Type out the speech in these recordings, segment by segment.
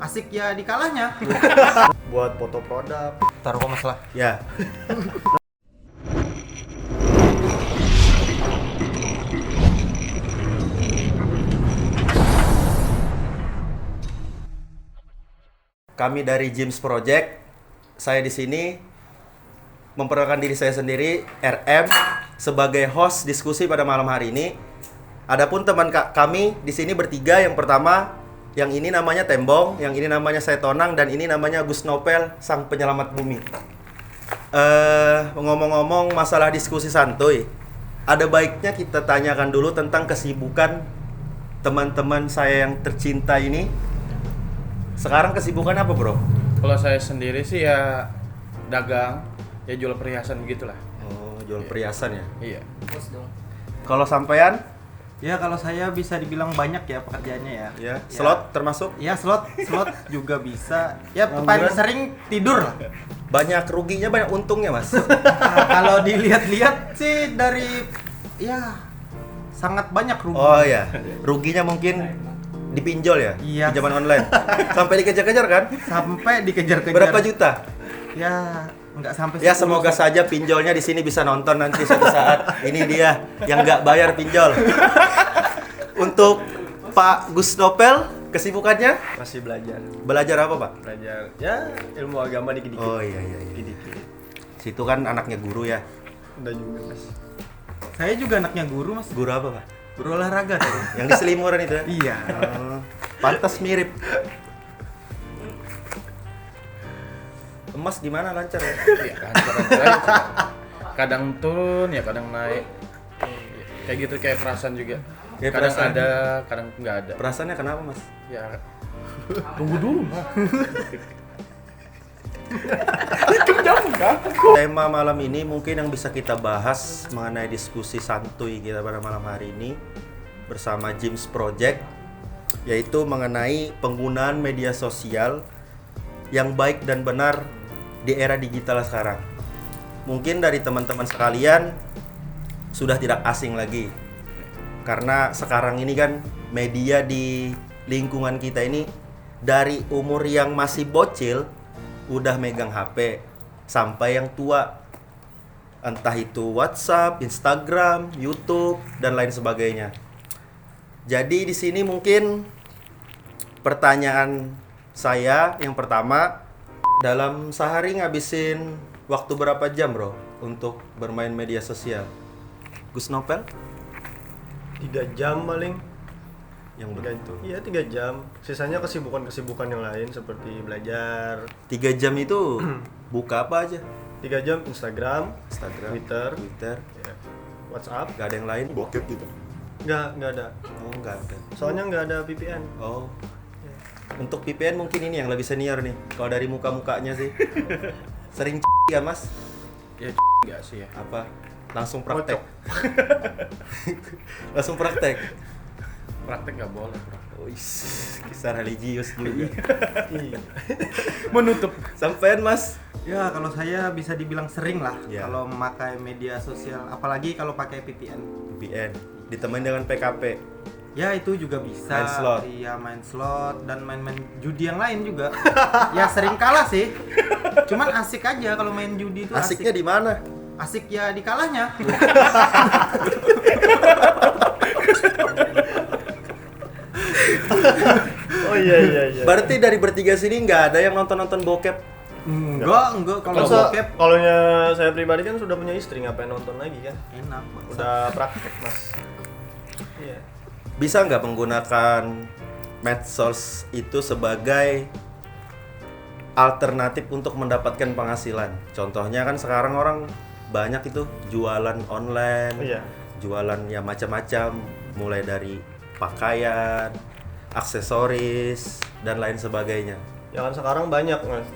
Asik ya di kalahnya. Buat foto produk. Taruh kok masalah. Ya. Kami dari James Project. Saya di sini memperkenalkan diri saya sendiri, RM, sebagai host diskusi pada malam hari ini. Adapun teman kami di sini bertiga. Yang pertama, yang ini namanya Tembong, yang ini namanya saya Tonang, dan ini namanya Gus Nopel, sang penyelamat bumi. Ngomong-ngomong masalah diskusi santuy, ada baiknya kita tanyakan dulu tentang kesibukan teman-teman saya yang tercinta ini. Sekarang kesibukan apa, bro? Kalau saya sendiri sih ya dagang, ya jual perhiasan begitulah. Oh, jual perhiasan ya? Iya. Kalau sampean? Ya kalau saya bisa dibilang banyak ya pekerjaannya ya. Ya, slot termasuk? Ya slot juga bisa. Ya Ngangguran? paling sering tidur lah. Banyak ruginya, banyak untungnya, Mas. Nah, kalau dilihat-lihat sih dari ya sangat banyak rugi. Oh ya, ruginya mungkin dipinjol ya? Iya. Pinjaman online. Sampai dikejar-kejar kan? Sampai dikejar-kejar. Berapa juta? Ya nggak sampai. Ya 10. semoga saja pinjolnya di sini bisa nonton nanti suatu saat. Ini dia yang nggak bayar pinjol. Untuk Pak Gus Nopel, kesibukannya? Masih belajar Belajar apa, Pak? ya ilmu agama dikit-dikit. Oh iya. Dikit-dikit. Situ kan anaknya guru ya. Udah juga mas. Saya juga anaknya guru mas. Guru apa, Pak? Guru olahraga tadi. Yang di Selimuran itu ya? Iya. Oh, pantas mirip. Emas gimana, lancar ya? Iya, lancar-lancar aja. Kadang turun ya, kadang naik. Kayak gitu, kayak perasaan juga. Kayak Kadang perasaan. ada, kadang nggak ada. Perasaannya kenapa, Mas? Ya tunggu dulu lah. Tema malam ini mungkin yang bisa kita bahas mengenai diskusi santuy kita pada malam hari ini bersama James Project, yaitu mengenai penggunaan media sosial yang baik dan benar di era digital sekarang. Mungkin dari teman-teman sekalian sudah tidak asing lagi, karena sekarang ini kan media di lingkungan kita ini dari umur yang masih bocil udah megang HP sampai yang tua, entah itu WhatsApp, Instagram, YouTube dan lain sebagainya. Jadi di sini mungkin pertanyaan saya yang pertama, dalam sehari ngabisin waktu berapa jam, bro, untuk bermain media sosial? Gus Nopel? 3 jam paling. Yang begitu. Iya 3 jam. Sisanya kesibukan yang lain seperti belajar. 3 jam itu buka apa aja? 3 jam Instagram, Twitter, ya, WhatsApp. gak ada yang lain? Bokep gitu? Nggak ada. Oh, nggak ada. Soalnya nggak ada VPN. Oh. Untuk VPN mungkin ini yang lebih senior nih. Kalau dari muka-mukanya sih. Sering ya, Mas? Ya nggak sih ya. Apa? Langsung praktek. Langsung praktek. Praktek nggak boleh. Praktek. Kisah religius juga. Iya. Menutup. Sampean, Mas? Ya kalau saya bisa dibilang sering lah Ya. kalau memakai media sosial, apalagi kalau pakai VPN. VPN ditemenin dengan PKP. Ya itu juga bisa. Main slot. Iya main slot dan main-main judi yang lain juga. Ya sering kalah sih. Cuman asik aja kalau main judi itu asik. Asiknya di mana? Asik ya di kalahnya. Oh iya. Berarti dari bertiga sini nggak ada yang nonton-nonton bokep? Enggak kalau Masa bokep kalau saya pribadi kan sudah punya istri, ngapain nonton lagi kan? enak. Bang. Udah praktek mas. Iya. Bisa nggak menggunakan medsos itu sebagai alternatif untuk mendapatkan penghasilan? Contohnya kan sekarang orang banyak itu jualan online, Iya. jualan ya macam-macam, mulai dari pakaian, aksesoris dan lain sebagainya. Ya kan sekarang banyak mas.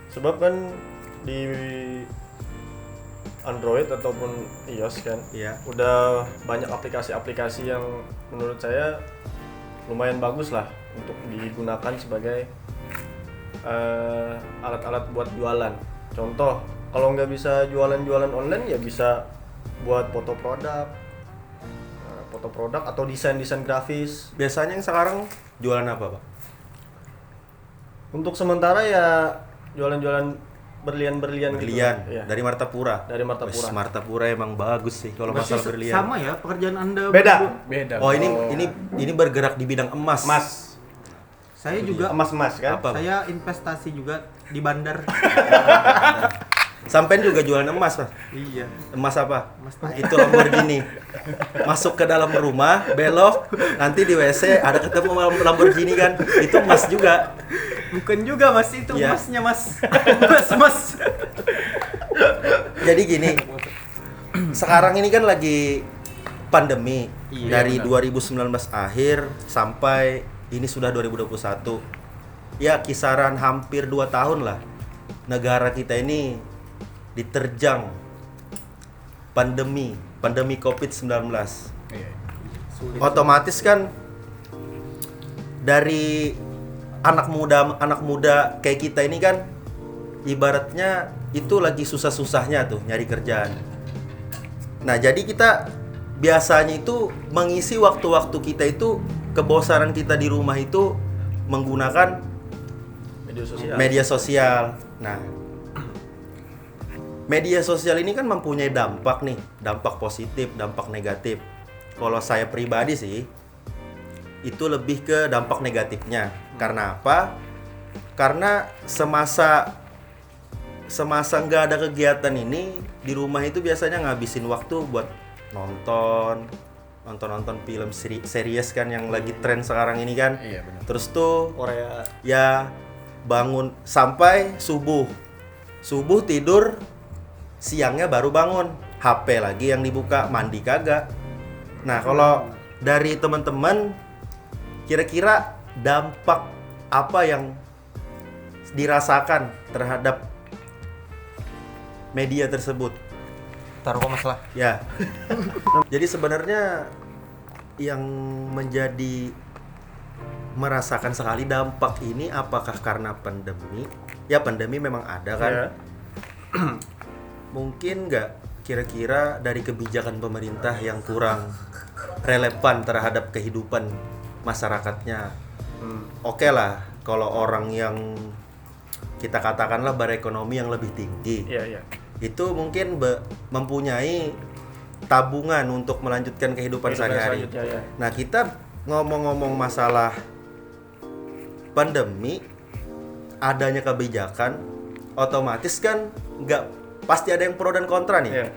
Sebab kan di Android ataupun iOS kan, Iya. udah banyak aplikasi-aplikasi yang menurut saya lumayan bagus lah untuk digunakan sebagai alat-alat buat jualan. Contoh, kalau nggak bisa jualan-jualan online ya bisa buat foto produk atau desain-desain grafis. Biasanya yang sekarang jualan apa, Pak? Untuk sementara ya jualan-jualan berlian-berlian gitu. Berlian Iya. dari Martapura. Dari Martapura. Wes, Martapura emang bagus sih kalau Berarti masalah berlian. sama ya pekerjaan Anda? Beda. Beda. Oh, ini bergerak di bidang emas. Emas. Saya juga Emas-emas kan? Apa? saya investasi juga di bandar. Sampean juga jualan emas, Mas. Iya. Emas apa? Emas naik. Itu Lamborghini. Masuk ke dalam rumah, belok, nanti di WC ada ketemu Lamborghini kan. Itu emas juga. Bukan juga Mas, itu Iya. emasnya Mas. Mas. Jadi gini. Sekarang ini kan lagi pandemi. Iya, Dari benar. 2019 akhir sampai ini sudah 2021. Ya, kisaran hampir 2 tahun lah. Negara kita ini diterjang pandemi COVID-19. Iya. Otomatis kan dari anak muda kayak kita ini kan ibaratnya itu lagi susah-susahnya tuh nyari kerjaan. Nah, jadi kita biasanya itu mengisi waktu-waktu kita itu, kebosanan kita di rumah itu menggunakan Media sosial. media sosial. Nah, media sosial ini kan mempunyai dampak nih, dampak positif, dampak negatif. Kalau saya pribadi sih, itu lebih ke dampak negatifnya. Karena apa? Karena semasa nggak ada kegiatan ini, di rumah itu biasanya ngabisin waktu buat nonton film series kan yang lagi tren sekarang ini kan. Iya, benar. Terus tuh Korea. ya bangun sampai subuh tidur, siangnya baru bangun, HP lagi yang dibuka, mandi kagak. Nah, kalau dari teman-teman kira-kira dampak apa yang dirasakan terhadap media tersebut? Taruh kok masalah. Ya. Jadi sebenarnya yang menjadi merasakan sekali dampak ini apakah karena pandemi? Ya, pandemi memang ada kan. Ya. Mungkin nggak kira-kira dari kebijakan pemerintah yang kurang relevan terhadap kehidupan masyarakatnya. Oke lah, kalau orang yang kita katakanlah berekonomi yang lebih tinggi, Iya. itu mungkin mempunyai tabungan untuk melanjutkan kehidupan sehari-hari. selanjutnya, ya. Nah, kita ngomong-ngomong masalah pandemi, adanya kebijakan, otomatis kan nggak pasti ada yang pro dan kontra nih. Iya.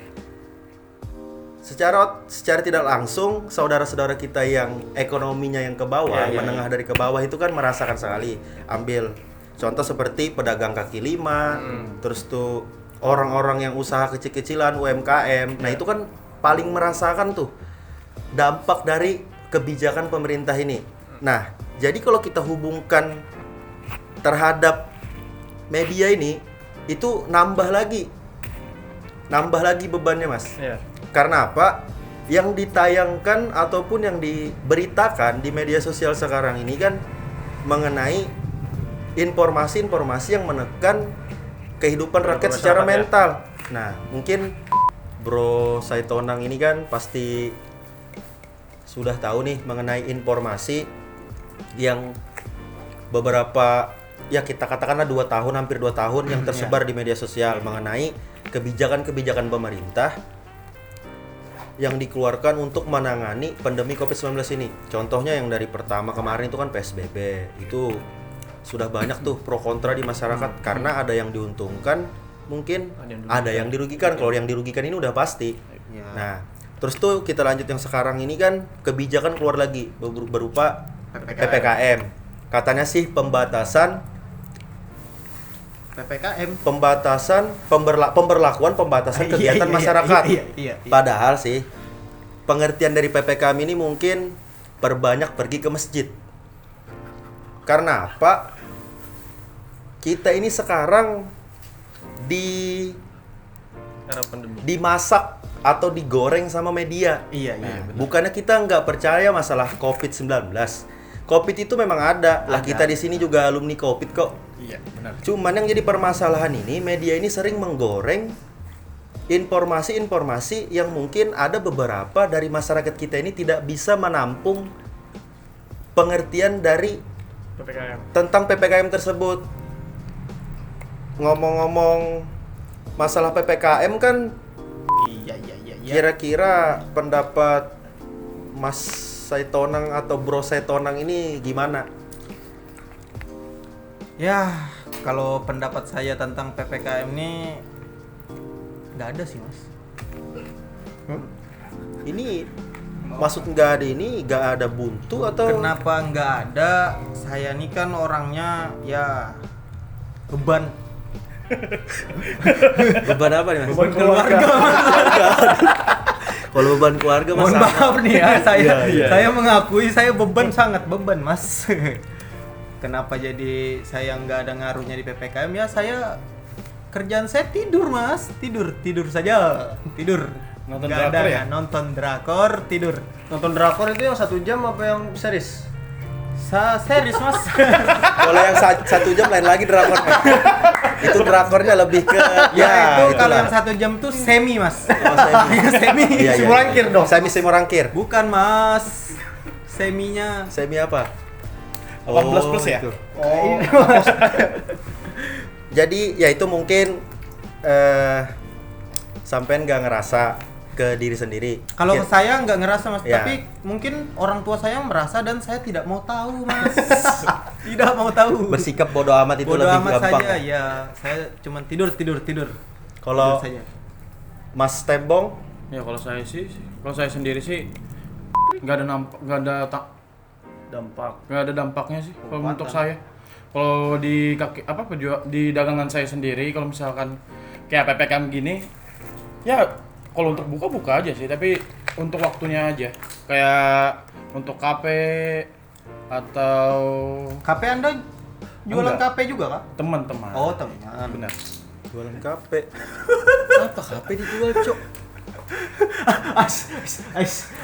Secara tidak langsung, saudara-saudara kita yang ekonominya yang ke bawah, Iya. menengah dari ke bawah itu kan merasakan sekali. Ambil contoh seperti pedagang kaki lima, terus tuh orang-orang yang usaha kecil-kecilan, UMKM. Nah, itu kan paling merasakan tuh dampak dari kebijakan pemerintah ini. Nah, jadi kalau kita hubungkan terhadap media ini, itu nambah lagi bebannya, Mas. Iya. Karena apa? Yang ditayangkan ataupun yang diberitakan di media sosial sekarang ini kan mengenai informasi-informasi yang menekan kehidupan rakyat secara masyarakat, ya. mental. Nah, mungkin Bro Saitonang ini kan pasti sudah tahu nih mengenai informasi yang beberapa, ya kita katakanlah hampir 2 tahun yang tersebar di media sosial mengenai kebijakan-kebijakan pemerintah yang dikeluarkan untuk menangani pandemi COVID-19 ini. Contohnya yang dari pertama kemarin itu kan PSBB. Itu sudah banyak tuh pro kontra di masyarakat karena ada yang diuntungkan, mungkin ada yang dirugikan. Kalau yang dirugikan ini udah pasti. Ya. Nah, terus tuh kita lanjut yang sekarang ini kan kebijakan keluar lagi berupa PPKM. Katanya sih pembatasan pemberlakuan pembatasan kegiatan masyarakat. Iya. Padahal sih pengertian dari PPKM ini mungkin perbanyak pergi ke masjid. Karena apa? Kita ini sekarang Era pandemi. dimasak atau digoreng sama media. Iya. Bukannya kita nggak percaya masalah COVID-19. COVID itu memang ada. Lah, kita di sini juga alumni COVID kok. Iya, benar. Cuman yang jadi permasalahan ini, media ini sering menggoreng informasi-informasi yang mungkin ada beberapa dari masyarakat kita ini tidak bisa menampung pengertian dari PPKM. tentang PPKM tersebut. Ngomong-ngomong masalah PPKM kan, Iya. kira-kira pendapat Mas Saitonang atau Bro Saitonang ini gimana? Ya, kalau pendapat saya tentang PPKM ini nggak ada sih, Mas. Ini maksud nggak ada ini, nggak ada buntu atau Kenapa nggak ada? Saya ini kan orangnya ya beban beban apa nih Mas? Beban keluarga. Kalau beban keluarga Mas Mohon sama. maaf nih ya, Iya. saya mengakui saya beban sangat beban, Mas. Kenapa jadi saya nggak ada ngaruhnya di PPKM? Ya saya kerjaan saya tidur, Mas. Tidur saja. Tidur. Nonton Nggak ada drakor ya? Nonton drakor, tidur. Nonton drakor itu yang 1 jam apa yang series? Series, Mas. Kalau yang 1 jam lain lagi drakor. Itu drakornya lebih ke Ya, itu kalau itulah. yang 1 jam tuh semi, Mas. Oh, semi. Semi. Iya, iya. Simulangkir dong. Simulangkir. Bukan, Mas. Seminya Semi apa? 18 plus ya? Itu. Oh, Jadi ya itu mungkin sampean nggak ngerasa ke diri sendiri. kalau Ya, saya nggak ngerasa, Mas, Ya. tapi mungkin orang tua saya merasa dan saya tidak mau tahu, Mas. Tidak mau tahu. bersikap bodoh amat itu Bodoh lebih amat gampang. saja, ya. Saya cuman tidur. Kalau Tidur saja. Mas Tembong, Ya kalau saya sendiri sih nggak ada dampaknya sih kalau untuk saya. Kalau di di dagangan saya sendiri, kalau misalkan kayak PPKM gini, ya kalau untuk buka aja sih, tapi untuk waktunya aja. Kayak untuk kafe atau KP Anda jualan Enggak. KP juga, Kak? teman-teman. Oh, teman. Benar. jualan kafe. Apa kafe dijual, Cok?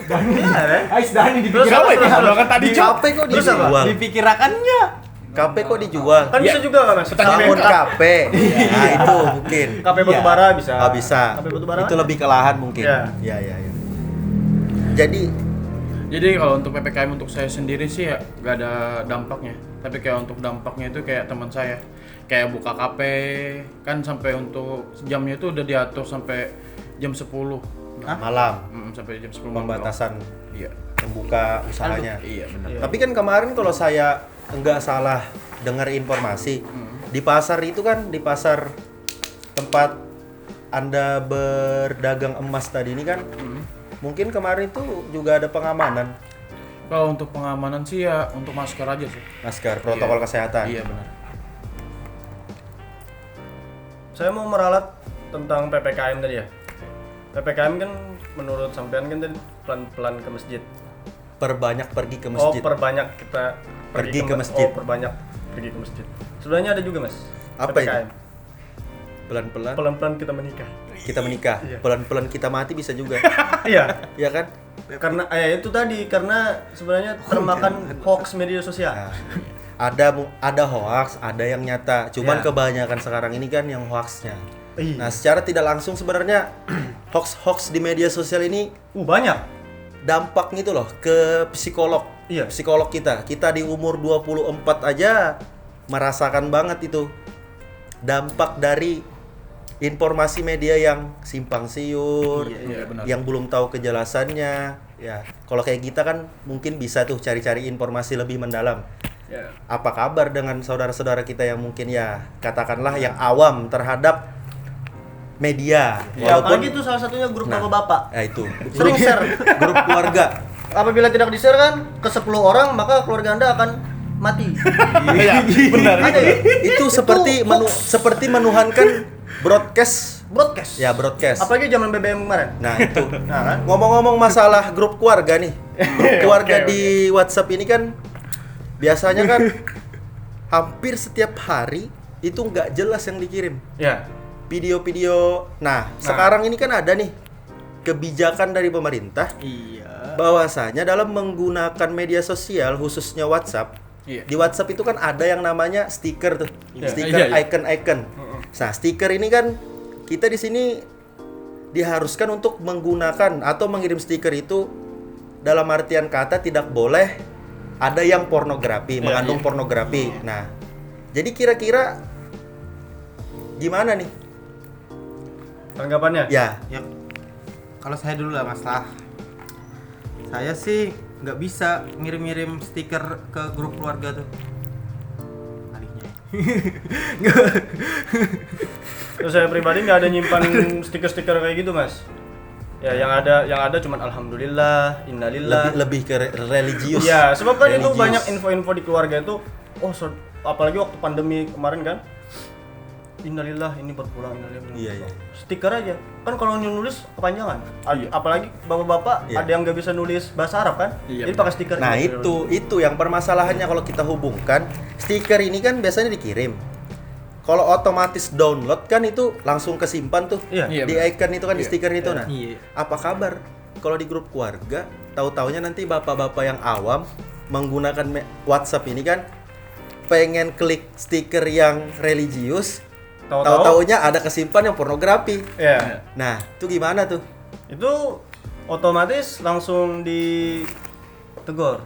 Dani Siapa itu? Kan tadi Kafe kok Terus apa? dijual? dipikirakannya. Kafe kok dijual? kan bisa juga kan Mas? Bangun kafe. Nah, itu mungkin. Kafe batubara bisa. Ah, bisa. Kafe batubara. Itu lebih ke lahan mungkin. Ya. Ya. Jadi kalau untuk PPKM untuk saya sendiri sih ya nggak ada dampaknya. Tapi kayak untuk dampaknya itu kayak teman saya, kayak buka kafe kan sampai untuk jamnya itu udah diatur sampai jam 10. malam Sampai jam 10 malam. pembatasan Iya. membuka usahanya. Iya benar. Iya. Tapi kan kemarin kalau saya nggak salah dengar informasi, di pasar itu kan, di pasar tempat Anda berdagang emas tadi ini kan, mungkin kemarin itu juga ada pengamanan, Kalau untuk pengamanan sih ya untuk masker aja sih. masker, protokol Iya. kesehatan. Iya benar. Saya mau meralat tentang PPKM tadi ya. PPKM kan menurut sampean kan tadi pelan-pelan ke masjid. Perbanyak pergi ke Oh, masjid. perbanyak kita Pergi ke masjid. Oh, perbanyak pergi ke masjid. Sebenarnya ada juga, Mas. Apa PPKM. Pelan-pelan Pelan-pelan kita menikah. kita menikah, Iya. pelan-pelan kita mati bisa juga. Iya. Iya kan? Karena itu tadi karena sebenarnya termakan hoax media sosial. Nah, ada hoax, ada yang nyata. Cuman Ya. kebanyakan sekarang ini kan yang hoaxnya. Iya. Nah, secara tidak langsung sebenarnya hoax di media sosial ini Banyak. dampaknya itu loh ke psikolog. Iya. Psikolog kita. Kita di umur 24 aja merasakan banget itu dampak dari informasi media yang simpang siur, Iya, benar. yang belum tahu kejelasannya. Ya, kalau kayak kita kan mungkin bisa tuh cari-cari informasi lebih mendalam. Ya. Apa kabar dengan saudara-saudara kita yang mungkin ya katakanlah yang awam terhadap media, Ya, apalagi itu salah satunya grup bapak-bapak. ya itu Sering share. grup keluarga. Apabila tidak di-share kan ke 10 orang, maka keluarga Anda akan mati. Iya, benar. Ada ya? Itu seperti seperti menuhankan broadcast. Ya, broadcast. Apalagi zaman BBM kemarin. Nah, itu. Nah, kan? Ngomong-ngomong masalah grup keluarga nih. Grup keluarga di WhatsApp ini kan biasanya kan hampir setiap hari itu nggak jelas yang dikirim. Ya. Video-video. Nah, sekarang ini kan ada nih kebijakan dari pemerintah Iya. bahwasanya dalam menggunakan media sosial khususnya WhatsApp. Iya. Di WhatsApp itu kan ada yang namanya stiker tuh. Iya. Stiker Iya, iya. icon-icon. Nah, stiker ini kan kita di sini diharuskan untuk menggunakan atau mengirim stiker itu dalam artian kata tidak boleh ada yang pornografi, mengandung pornografi. Nah, jadi kira-kira gimana nih? Tanggapannya? Ya, Ya, kalau saya dulu lah Mas lah. Saya sih nggak bisa ngirim-ngirim stiker ke grup keluarga tuh. Alihnya. Terus saya pribadi nggak ada nyimpan stiker-stiker kayak gitu, Mas. Ya, yang ada cuman alhamdulillah, innalillah. lebih ke religius. Iya, sebab kan itu Religius. banyak info-info di keluarga itu. Apalagi waktu pandemi kemarin kan. Innalillah, ini berpulang, innalillah. Iya, iya. Stiker aja. Kan kalau nulis kepanjangan. Apalagi bapak-bapak Iya. ada yang nggak bisa nulis bahasa Arab kan? Iya, Jadi pakai stiker. Nah, gitu. itu yang permasalahannya kalau kita hubungkan. Stiker ini kan biasanya dikirim. Kalau otomatis download kan itu langsung kesimpan tuh. Iya. Iya, Di icon itu kan di stiker itu. Nah, Iya. apa kabar kalau di grup keluarga tahu-taunya nanti bapak-bapak yang awam menggunakan WhatsApp ini kan pengen klik stiker yang religius, tahu-taunya ada kesimpan yang pornografi. Iya. Nah, itu gimana tuh? Itu otomatis langsung ditegur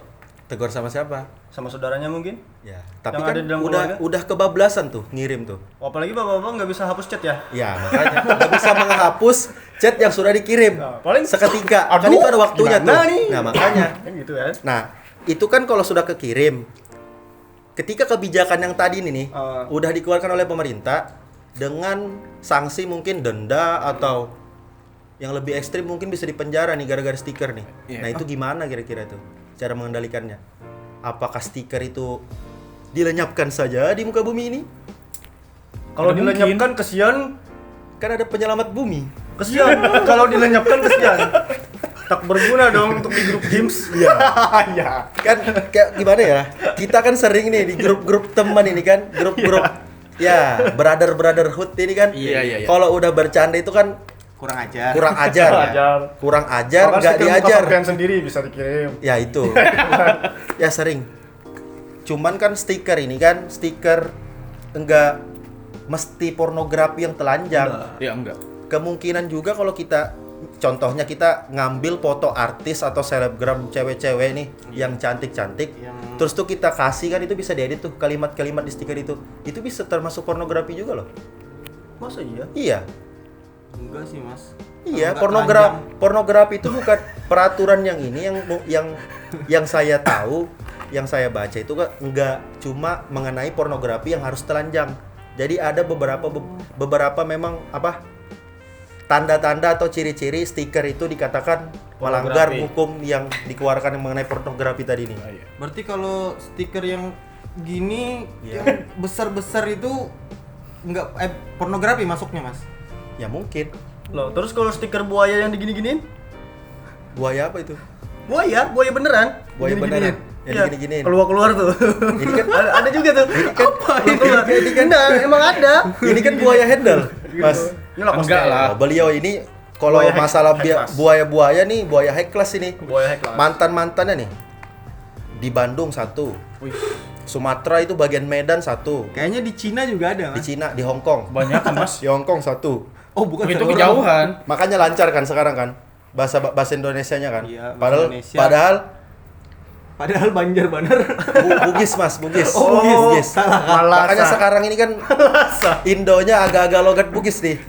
Tegur sama siapa? sama saudaranya mungkin. Ya, tapi Yang kan ada di dalam udah keluarga? kebablasan tuh ngirim tuh. Apalagi bapak-bapak nggak bisa hapus chat ya. Ya, makanya nggak bisa menghapus chat yang sudah dikirim. Nah, paling seketika. Kan aduh, itu ada waktunya tuh. gimana nih? Nah, makanya. Kan gitu ya. Nah, itu kan kalau sudah kekirim. Ketika kebijakan yang tadi ini nih udah dikeluarkan oleh pemerintah dengan sanksi mungkin denda atau yang lebih ekstrim mungkin bisa dipenjara nih gara-gara stiker nih. Iya. Nah, itu gimana kira-kira tuh cara mengendalikannya? Apakah stiker itu dilenyapkan saja di muka bumi ini? Kalau Mungkin. dilenyapkan kesian, Kan ada penyelamat bumi. kesian. Kalau dilenyapkan kesian. Tak berguna dong untuk di grup games. Iya. Iya. Kan kayak gimana ya? Kita kan sering nih di grup-grup teman ini kan, grup-grup ya, brotherhood ini kan. Iya. Kalau udah bercanda itu kan Kurang ajar. kurang ajar. Kurang ajar, Bahkan nggak stiker muka diajar. sampean sendiri bisa dikirim. Ya itu. Ya sering. Cuman kan stiker ini kan stiker enggak mesti pornografi yang telanjang. Ya enggak. Kemungkinan juga kalau kita contohnya kita ngambil foto artis atau selebgram cewek-cewek nih yang cantik-cantik, terus tuh kita kasih kan itu bisa diedit tuh kalimat-kalimat di stiker itu bisa termasuk pornografi juga loh. Masa iya? Iya. Enggak sih, Mas. Iya, Kalau nggak telanjang. pornografi itu bukan peraturan yang ini yang saya tahu, yang saya baca itu kan enggak cuma mengenai pornografi yang harus telanjang. Jadi ada beberapa memang apa? Tanda-tanda atau ciri-ciri stiker itu dikatakan melanggar Pornografi. hukum yang dikeluarkan mengenai pornografi tadi nih. Berarti kalau stiker yang gini Iya. yang besar-besar itu enggak pornografi masuknya, Mas. Ya mungkin. Loh, terus kalau stiker buaya yang digini-giniin? Buaya apa itu? Buaya beneran. Buaya beneran. Yang Iya, digini-giniin. keluar tuh. Ini kan ada juga tuh. Apa ini kan emang ada. ini kan buaya handle, Mas. Ini lah Enggak lah. Oh, beliau ini kalau Buaya high- masalah high class. buaya-buaya nih, buaya high class ini. Buaya high class. Mantan-mantannya nih. Di Bandung satu. Sumatera itu bagian Medan satu. Kayaknya di Cina juga ada, Di Mas. Cina, di Hong Kong. Banyak kan, Mas? Di Hong Kong satu. Oh, bukan Itu seluruh. kejauhan. Makanya lancar kan sekarang kan. Bahasa Indonesianya kan. Iya, bahasa padahal Indonesia. padahal Banjar Banar. Bugis Mas, Bugis. Oh, Bugis. salah. Makanya sekarang ini kan Indonya agak-agak logat Bugis nih.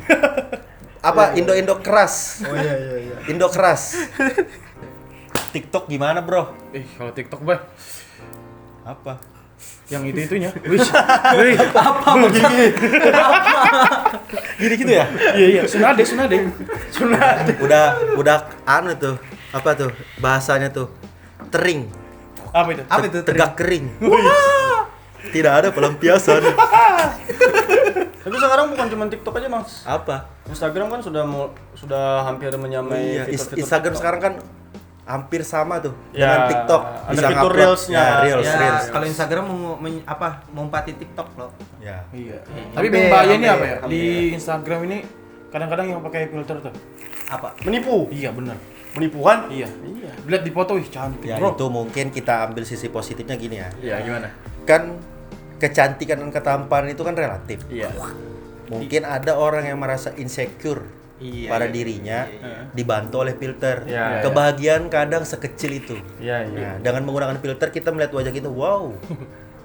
Apa Indo keras. Oh iya. Indo keras. TikTok gimana, Bro? Kalau TikTok, Bay, Apa? yang itu-itunya. Wih. Gini gitu ya? Iya. Sunade. Udah anu tuh. Apa tuh? Bahasanya tuh. Tering. Apa itu? Apa itu? Tegak kering. Tidak ada pelampiasan. Tapi sekarang bukan cuma TikTok aja, Mas. Apa? Instagram kan sudah hampir menyamai Iya, fitur-fitur Instagram TikTok. sekarang kan hampir sama tuh Ya, dengan TikTok. ada Bisa fitur ngupload. Reels-nya. Ya, Reels. Ya, kalau Instagram mengumpati TikTok loh. Ya. Iya. Hampir, Tapi bahaya ini hampir, apa ya? hampir. Di Instagram ini kadang-kadang yang pakai filter tuh. Apa? Menipu. Iya, benar. Menipu kan? Iya. Lihat di foto, wih cantik, Ya bro. itu mungkin kita ambil sisi positifnya gini ya. Iya, gimana? Kan kecantikan dan ketampanan itu kan relatif. Iya. Mungkin ada orang yang merasa insecure Iya, pada iya, dirinya iya. dibantu oleh filter. Iya, Kebahagiaan kadang sekecil itu. Iya, iya. Nah, dengan menggunakan filter kita melihat wajah kita, wow,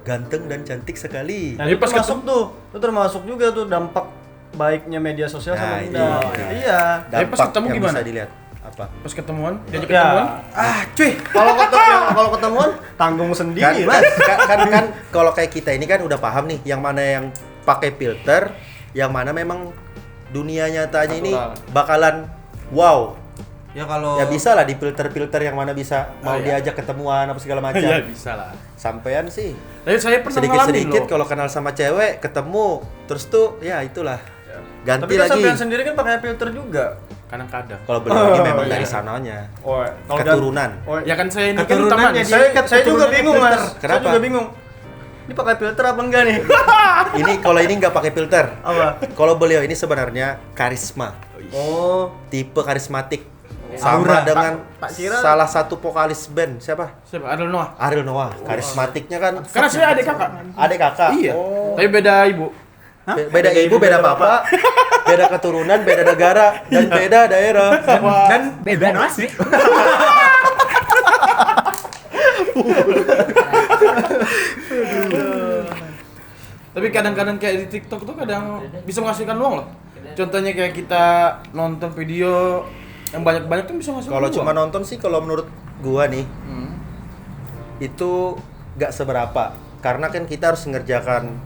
ganteng dan cantik sekali. Nah, Jadi itu pas termasuk tuh, itu termasuk juga tuh dampak baiknya media sosial Nah, sama itu bunda. dia. Iya. Tapi pas ketemu yang gimana? bisa dilihat apa? Pas ketemuan, diajak Ya. ketemuan. Cuy. Kalau ketemuan tanggung Kan, sendiri, Mas. kan kalau kayak kita ini kan udah paham nih yang mana yang pakai filter, yang mana memang dunia nyatanya ini Natural. bakalan wow. Ya kalau Ya bisa lah di filter-filter yang mana bisa mau iya. diajak ketemuan apa segala macam. Iya bisa lah. Sampean sih Tapi saya pernah ngalamin sedikit-sedikit loh. kalau kenal sama cewek ketemu terus tuh ya itulah ganti Tapi kan lagi. sampean sendiri kan pakai filter juga. Kadang-kadang. Kalau beliau ini memang iya. dari sananya Oh, keturunan. Ya kan saya ini kan Keturunan teman. jadi- Saya juga keturunannya bingung, filter. Mas. Saya Kenapa? juga bingung. Ini pakai filter apa enggak nih? Ini kalau ini nggak pakai filter. Apa? Kalau beliau ini sebenarnya karisma, Oh, tipe karismatik. Aura. Sama dengan Pak Kira- salah satu vokalis band siapa? Siapa? Adel Noah. Ariel Noah. Karismatiknya kan Karena saya adik kakak. adik kakak. Iya. Tapi beda ibu. Beda ibu, beda bapak, beda keturunan, beda negara, dan beda daerah. dan beda asli. Tapi kadang-kadang kayak di TikTok tuh kadang bisa menghasilkan uang loh. Contohnya kayak kita nonton video yang banyak-banyak tuh bisa menghasilkan Kalau uang. cuma nonton sih, kalau menurut gua nih, Hmm. itu nggak seberapa. Karena kan kita harus mengerjakan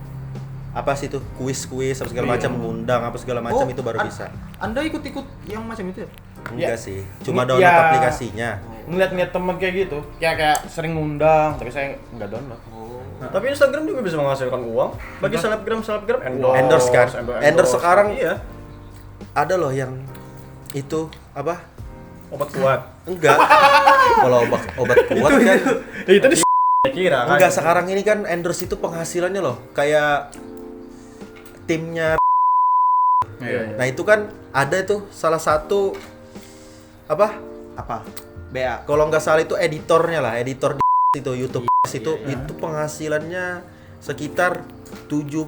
apa sih itu kuis-kuis apa segala macam, mengundang apa segala macam itu baru bisa. Anda ikut-ikut yang macam itu ya? Enggak Ya. sih, cuma Ya. download aplikasinya. Ngeliat-ngeliat temen kayak gitu, kayak sering ngundang, tapi saya nggak download. tapi Instagram juga bisa menghasilkan uang. Bagi selebgram Endorse kan? Endorse sekarang iya. Ada loh yang itu apa? Obat kuat. Enggak. Kalau obat kuat kan Itu di Kira kan. enggak, sekarang ini kan endorse itu penghasilannya loh kayak timnya. Iya. Nah, itu kan ada tuh salah satu apa? Apa? BA. Kalau nggak salah itu editornya lah, editor itu YouTube itu penghasilannya sekitar 70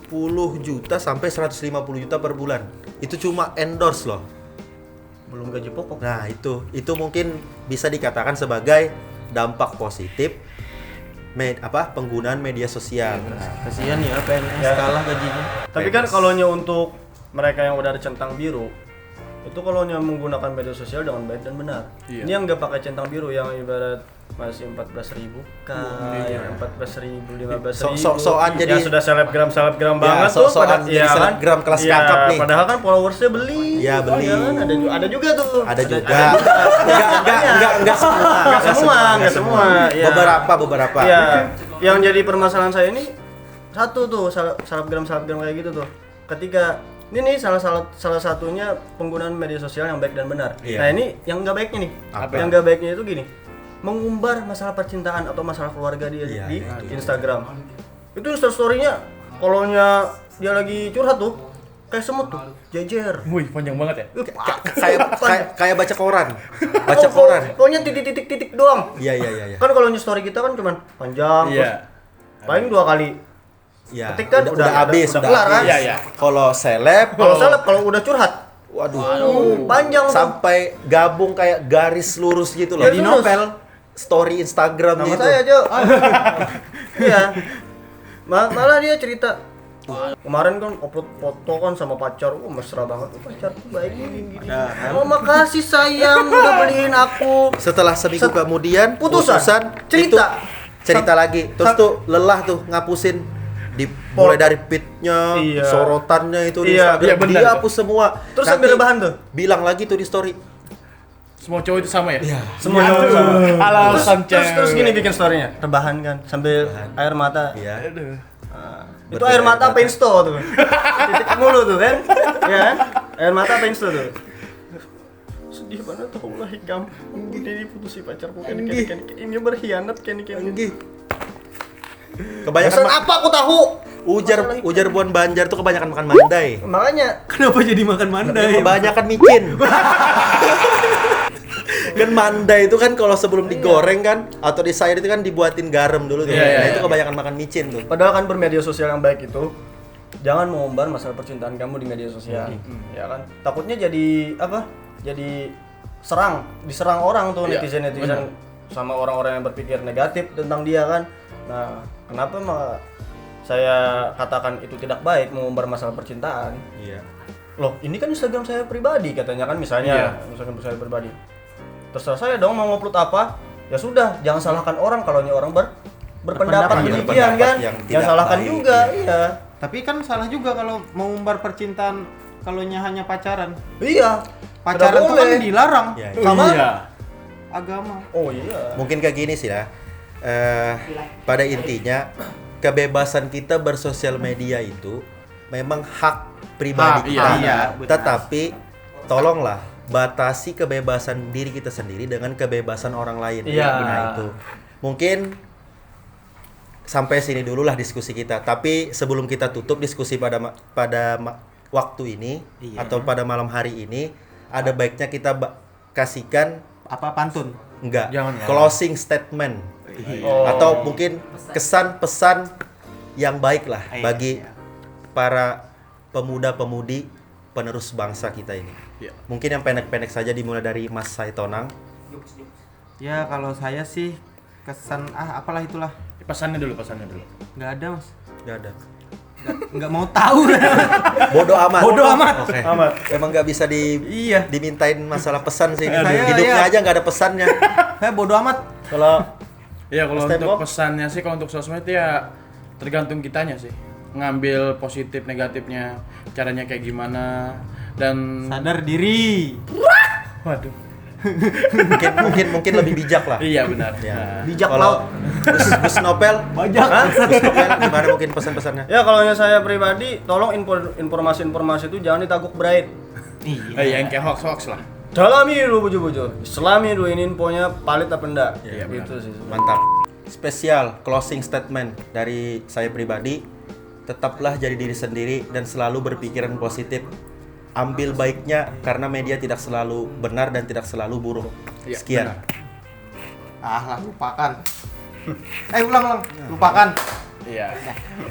juta sampai 150 juta per bulan. Itu cuma endorse loh. Belum gaji pokok. Nah, itu mungkin bisa dikatakan sebagai dampak positif penggunaan media sosial. Nah, Kasihan ya PNS Ya. kalah gajinya. Tapi kan kalau untuk mereka yang udah ada centang biru, itu kalau menggunakan media sosial dengan baik dan benar. Iya. Ini yang nggak pakai centang biru, yang ibarat masih 14.000 yang 14.000, 15.000. Soan jadi yang sudah selebgram Ya, banget tuh sok-sokan jadi iya kan? selebgram kelas Iya, kakap nih. Padahal kan followersnya beli. Iya, beli. Iya kan? Ada juga tuh. ada juga. Enggak semua. Enggak semua. Iya. Beberapa. Iya. Yang jadi permasalahan saya ini satu tuh selebgram kayak gitu tuh. Ketika ini salah satunya penggunaan media sosial yang baik dan benar. Iya. Nah, ini yang nggak baiknya nih. Apa? Yang nggak baiknya itu gini. Mengumbar masalah percintaan atau masalah keluarga dia Iya, di iya. Instagram. Itu story-nya kalau dia lagi curhat tuh kayak semut tuh, jejer. Wih, panjang banget ya. Kayak baca koran. Baca koran. Pokoknya titik-titik doang. Iya. Kan kalau story kita kan cuman panjang terus Iya. paling 2 kali. Iya. Ketik kan udah habis, udah kelar kan? Iya, iya. Kalau seleb, Kalau udah curhat, waduh, panjang tuh. sampai gabung kayak garis lurus gitu loh. Ya, Di lurus. novel story Instagramnya Nama itu. saya Jo. Iya. Malah dia cerita kemarin kan upload foto kan sama pacar, mesra banget. Pacarku baik gini. Oh, makasih sayang udah beliin aku. Setelah seminggu kemudian Putusan. Cerita. itu cerita lagi. Terus tuh lelah tuh ngapusin mulai dari pitnya, Iya. sorotannya itu di Iya, Instagram, iya, benar dia tuh. hapus semua. Terus Nanti ambil rebahan tuh. bilang lagi tuh di story. Semua cowok itu sama ya? Iya. Semuanya sama. Alasan Terus cewek. gini bikin story-nya, rebahan kan sambil air mata. Iya. Aduh. Itu air mata apa insto tuh? Titik mulu tuh kan? Ya kan? Air mata apa insto tuh? Sedih banget tuh Allah hikam. Dia diputusi pacarku kan ini berkhianat kan Enggih. Kebanyakan Pesan apa aku tahu? ujar buan Banjar tuh kebanyakan makan mandai. Makanya Kenapa jadi makan mandai? Kebanyakan micin. Kan mandai itu kan kalau sebelum digoreng kan atau di sayur itu kan dibuatin garam dulu tuh. Iya, iya, Nah, itu iya. kebanyakan makan micin tuh. padahal kan bermedia sosial yang baik itu jangan mengumbar masalah percintaan kamu di media sosial. Ya kan? Takutnya jadi apa? Jadi diserang orang tuh Iya, netizen sama orang-orang yang berpikir negatif tentang dia kan. Nah, kenapa saya katakan itu tidak baik mengumbar masalah percintaan? Iya. Loh, ini kan Instagram saya pribadi katanya kan, misalnya Instagram saya pribadi. Terserah saya dong mau ngupload apa. Ya sudah, jangan salahkan orang kalau orang berpendapat demikian kan. Jangan salahkan baik, juga, iya. Tapi kan salah juga kalau mengumbar percintaan kalau hanya pacaran. Iya. Pacaran itu kan dilarang Iya, sama Iya. agama. Oh iya. Mungkin kayak gini sih ya. Pada intinya kebebasan kita bersosial media itu memang hak pribadi kita. iya, Tetapi tolonglah batasi kebebasan diri kita sendiri dengan kebebasan orang lain. Iya. Nah, itu. Mungkin sampai sini dulu lah diskusi kita. Tapi sebelum kita tutup diskusi pada waktu ini atau pada malam hari ini, ada baiknya kita kasihkan Apa pantun? enggak Jangan lah. closing statement atau mungkin kesan pesan yang baik lah bagi para pemuda-pemudi penerus bangsa kita ini. Iya. Mungkin yang pendek-pendek saja dimulai dari Mas Saitonang. Ya kalau saya sih kesan apalah itulah. Pesannya dulu. Nggak ada mas. Nggak ada. Nggak mau tahu. Bodoh amat. Bodoh amat. Oke. Amat. Emang nggak bisa Iya. dimintain masalah pesan sih. Saya, Hidupnya iya. aja nggak ada pesannya. Saya bodoh amat. Kalau Iya, kalau Mas untuk Tembok? pesannya sih, kalau untuk sosmed ya tergantung kitanya sih. Ngambil positif negatifnya, caranya kayak gimana, dan Sadar diri. waduh. mungkin lebih bijak lah. Iya benar. Ya. Nah, bijak Kalau laut. Gus Nopel, Banyak. Gus Nopel gimana mungkin pesan-pesannya? Ya kalau saya pribadi, tolong informasi-informasi itu jangan ditaguk bright. yang kayak hoax lah. Dalami dulu bujur-bujur. Selami dulu ini infonya valid apa enggak. Iya, gitu sih. Mantap. Spesial closing statement dari saya pribadi, tetaplah jadi diri sendiri dan selalu berpikiran positif. Ambil baiknya karena media tidak selalu benar dan tidak selalu buruk. Iya, Sekian. benar. Lupakan. Ulang. Lupakan. Iya.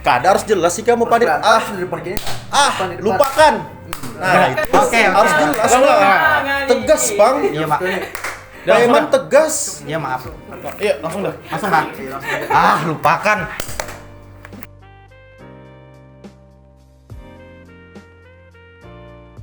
Kadar harus jelas sih kamu Padit. Lupakan. Nah, itu Oke. harus jelas lah. Tegas, Bang. Iya mak. Preman tegas. Iya maaf. Iya, langsung dah. Langsung kan. Lupakan.